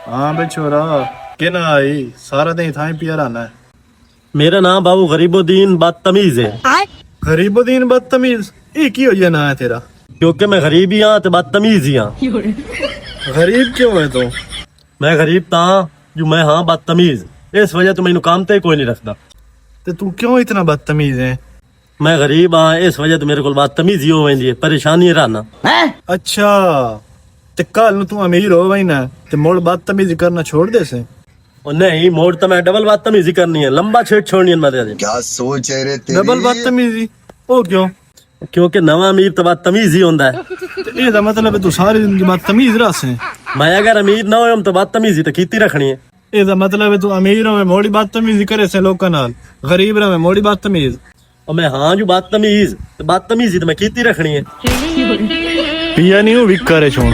हाँ बे छोरा के ना आई सारा दिन थाई पिया रहना है। मेरा नाम बाबू गरीबुद्दीन बदतमीज है। गरीबुद्दीन बदतमीज ये की हो ना है तेरा? क्योंकि मैं गरीब ही हाँ तो बदतमीज ही हाँ। गरीब क्यों है तू? मैं गरीब था जो मैं हाँ बदतमीज, इस वजह तो मैनू काम ते कोई नहीं रखता। ते तू क्यों इतना बदतमीज है? मैं गरीब हाँ इस वजह तो मेरे को बदतमीज ही हो वही है, परेशानी रहना। अच्छा ते कल नू तू अमीर हो वही ना ते मोड़ बदतमीजी करना छोड़ दे से। और नहीं मोड़ तो मैं डबल बदतमीजी करनी है, लंबा छेड़ छोड़नी है मेरे। क्या सोच है रे तेरी? डबल बदतमीजी ओ क्यों? क्योंकि नवा अमीर तो बदतमीज ही होता है। ते इसदा मतलब है तू सारी जिंदगी बदतमीज रह से। मैं अगर अमीर ना हो तो बदतमीजी तो कीती रखनी है। इसदा मतलब है तू अमीर होवे मोड़ी बदतमीजी करे से लोकां नाल, गरीब रहे मोड़ी बदतमीज। और मैं हाँ जो बदतमीज तो बदतमीजी तो मैं कीती रखनी है। पिया नहीं हूँ विक करे छोड़।